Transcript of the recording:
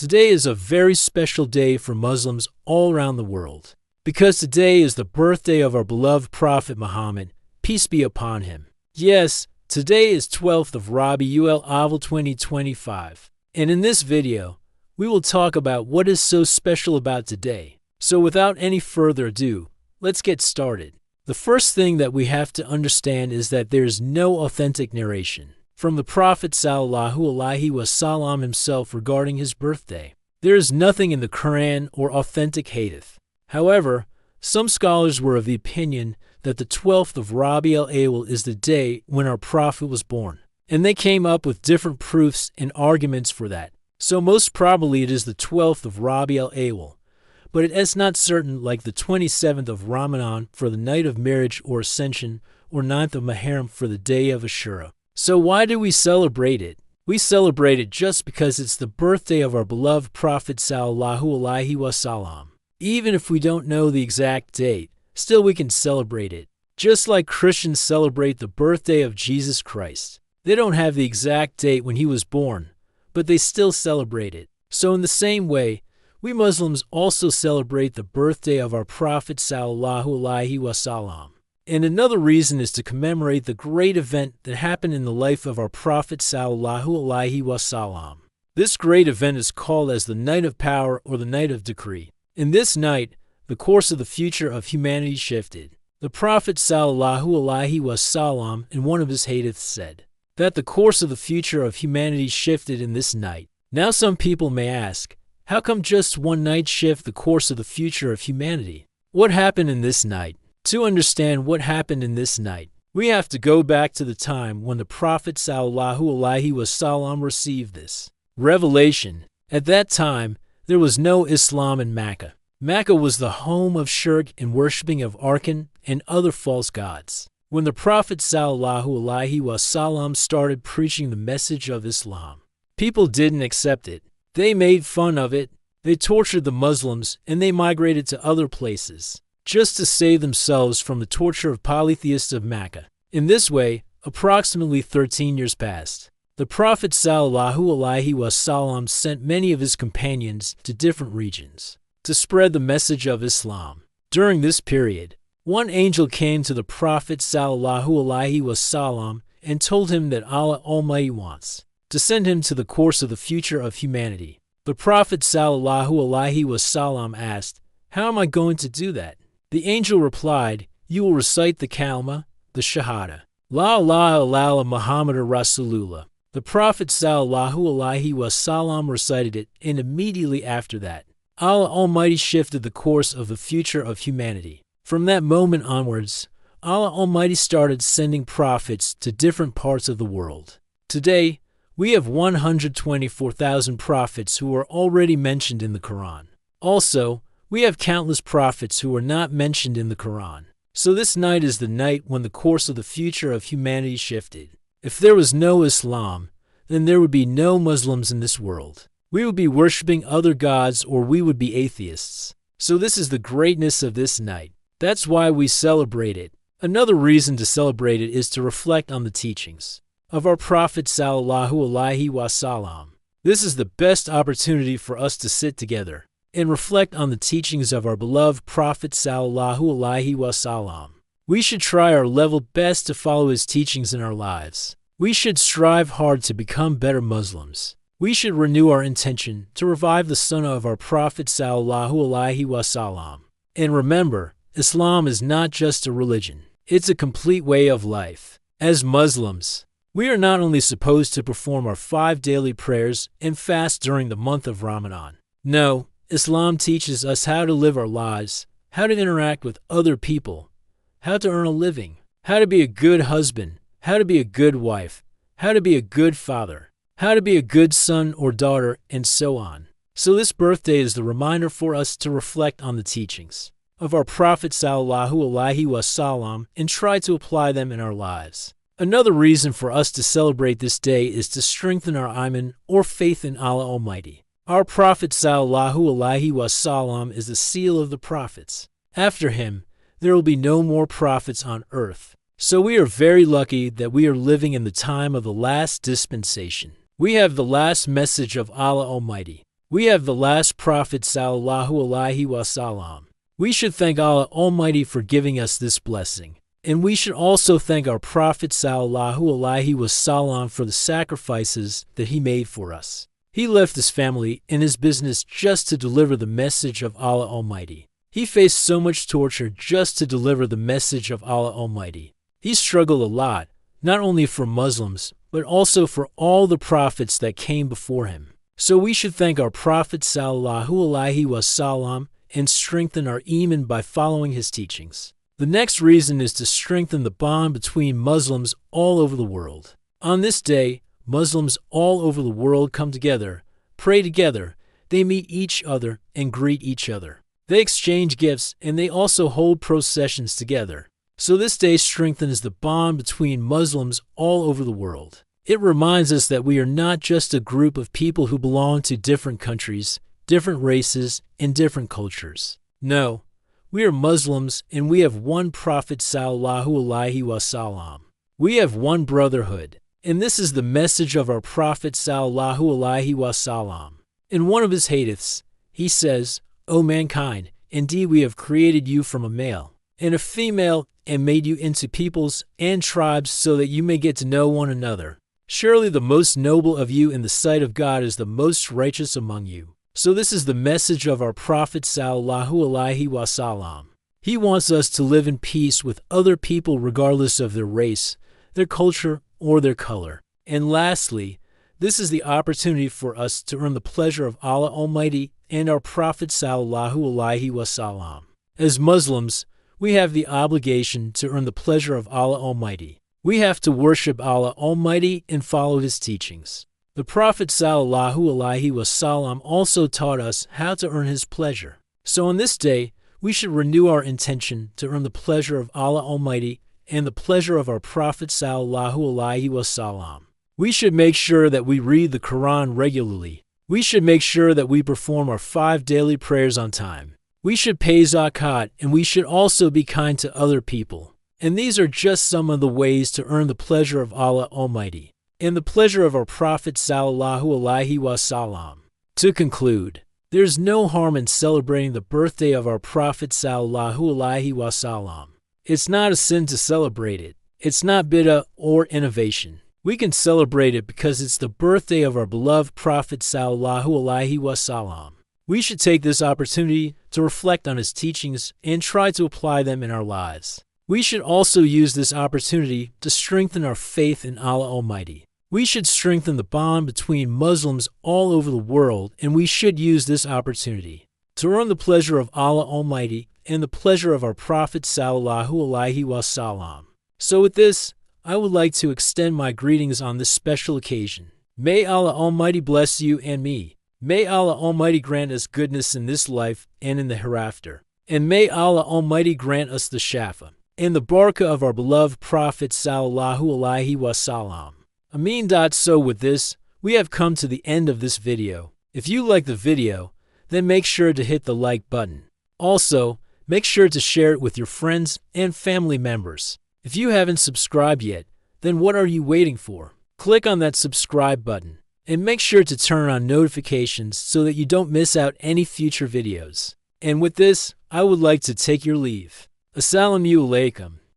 Today is a very special day for Muslims all around the world, because today is the birthday of our beloved Prophet Muhammad, peace be upon him. Yes, today is 12th of Rabi Awal 2025, and in this video, we will talk about what is so special about today. So without any further ado, let's get started. The first thing that we have to understand is that there is no authentic narration from the Prophet ﷺ himself regarding his birthday. There is nothing in the Quran or authentic hadith. However, some scholars were of the opinion that the 12th of Rabi al-Awwal is the day when our Prophet was born, and they came up with different proofs and arguments for that. So most probably it is the 12th of Rabi al-Awwal, but it is not certain, like the 27th of Ramadan for the night of marriage or ascension, or 9th of Muharram for the day of Ashura. So why do we celebrate it? We celebrate it just because it's the birthday of our beloved Prophet ﷺ. Even if we don't know the exact date, still we can celebrate it. Just like Christians celebrate the birthday of Jesus Christ. They don't have the exact date when he was born, but they still celebrate it. So in the same way, we Muslims also celebrate the birthday of our Prophet ﷺ. And another reason is to commemorate the great event that happened in the life of our Prophet ﷺ. This great event is called as the Night of Power or the Night of Decree. In this night, the course of the future of humanity shifted. The Prophet ﷺ in one of his hadiths said that the course of the future of humanity shifted in this night. Now some people may ask, how come just one night shift the course of the future of humanity? What happened in this night? To understand what happened in this night, we have to go back to the time when the Prophet ﷺ received this revelation. At that time, there was no Islam in Mecca. Mecca was the home of shirk and worshipping of Arkan and other false gods. When the Prophet ﷺ started preaching the message of Islam, people didn't accept it. They made fun of it, they tortured the Muslims, and they migrated to other places, just to save themselves from the torture of polytheists of Mecca. In this way, approximately 13 years passed. The Prophet ﷺ sent many of his companions to different regions to spread the message of Islam. During this period, one angel came to the Prophet ﷺ and told him that Allah Almighty wants to send him to the course of the future of humanity. The Prophet ﷺ asked, "How am I going to do that?" The angel replied, "You will recite the kalma, the shahada, La ilaha illallah Muhammadur Rasulullah." The Prophet ﷺ recited it, and immediately after that, Allah Almighty shifted the course of the future of humanity. From that moment onwards, Allah Almighty started sending prophets to different parts of the world. Today, we have 124,000 prophets who are already mentioned in the Quran. Also, we have countless prophets who are not mentioned in the Quran. So this night is the night when the course of the future of humanity shifted. If there was no Islam, then there would be no Muslims in this world. We would be worshipping other gods, or we would be atheists. So this is the greatness of this night. That's why we celebrate it. Another reason to celebrate it is to reflect on the teachings of our Prophet ﷺ. This is the best opportunity for us to sit together and reflect on the teachings of our beloved Prophet ﷺ. We should try our level best to follow his teachings in our lives. We should strive hard to become better Muslims. We should renew our intention to revive the sunnah of our Prophet ﷺ. And remember, Islam is not just a religion. It's a complete way of life. As Muslims, we are not only supposed to perform our 5 daily prayers and fast during the month of Ramadan. No, Islam teaches us how to live our lives, how to interact with other people, how to earn a living, how to be a good husband, how to be a good wife, how to be a good father, how to be a good son or daughter, and so on. So this birthday is the reminder for us to reflect on the teachings of our Prophet ﷺ and try to apply them in our lives. Another reason for us to celebrate this day is to strengthen our iman or faith in Allah Almighty. Our Prophet ﷺ is the seal of the prophets. After him, there will be no more prophets on earth. So we are very lucky that we are living in the time of the last dispensation. We have the last message of Allah Almighty. We have the last Prophet sallallahu alaihi wasallam. We should thank Allah Almighty for giving us this blessing. And we should also thank our Prophet sallallahu alaihi wasallam for the sacrifices that he made for us. He left his family and his business just to deliver the message of Allah Almighty. He faced so much torture just to deliver the message of Allah Almighty. He struggled a lot, not only for Muslims, but also for all the prophets that came before him. So we should thank our Prophet sallallahu alaihi wasallam and strengthen our iman by following his teachings. The next reason is to strengthen the bond between Muslims all over the world. On this day, Muslims all over the world come together, pray together, they meet each other and greet each other. They exchange gifts and they also hold processions together. So this day strengthens the bond between Muslims all over the world. It reminds us that we are not just a group of people who belong to different countries, different races, and different cultures. No, we are Muslims and we have one Prophet sallallahu alaihi wasallam. We have one brotherhood, and this is the message of our Prophet sallallahu alaihi wasallam. In one of his hadiths, he says, "O mankind, indeed we have created you from a male and a female and made you into peoples and tribes so that you may get to know one another. Surely the most noble of you in the sight of God is the most righteous among you." So this is the message of our Prophet sallallahu alaihi wasallam. He wants us to live in peace with other people regardless of their race, their culture, or their color. And lastly, this is the opportunity for us to earn the pleasure of Allah Almighty and our Prophet sallallahu alaihi wasallam. As Muslims, we have the obligation to earn the pleasure of Allah Almighty. We have to worship Allah Almighty and follow his teachings. The Prophet sallallahu alaihi wasallam also taught us how to earn his pleasure. So on this day, we should renew our intention to earn the pleasure of Allah Almighty and the pleasure of our Prophet sallallahu alaihi wasallam. We should make sure that we read the Quran regularly. We should make sure that we perform our 5 daily prayers on time. We should pay zakat, and we should also be kind to other people. And these are just some of the ways to earn the pleasure of Allah Almighty and the pleasure of our Prophet sallallahu alaihi wasallam. To conclude, there's no harm in celebrating the birthday of our Prophet sallallahu alaihi wasallam. It's not a sin to celebrate it. It's not bid'ah or innovation. We can celebrate it because it's the birthday of our beloved Prophet sallallahu alaihi wasallam. We should take this opportunity to reflect on his teachings and try to apply them in our lives. We should also use this opportunity to strengthen our faith in Allah Almighty. We should strengthen the bond between Muslims all over the world, and we should use this opportunity to earn the pleasure of Allah Almighty and the pleasure of our Prophet sallallahu alaihi wasallam. So with this, I would like to extend my greetings on this special occasion. May Allah Almighty bless you and me. May Allah Almighty grant us goodness in this life and in the hereafter. And may Allah Almighty grant us the shafa and the barakah of our beloved Prophet sallallahu alaihi wasallam. Ameen. So with this, we have come to the end of this video. If you like the video, then make sure to hit the like button. Also, make sure to share it with your friends and family members. If you haven't subscribed yet, then what are you waiting for? Click on that subscribe button and make sure to turn on notifications so that you don't miss out any future videos. And with this, I would like to take your leave. Assalamu alaikum.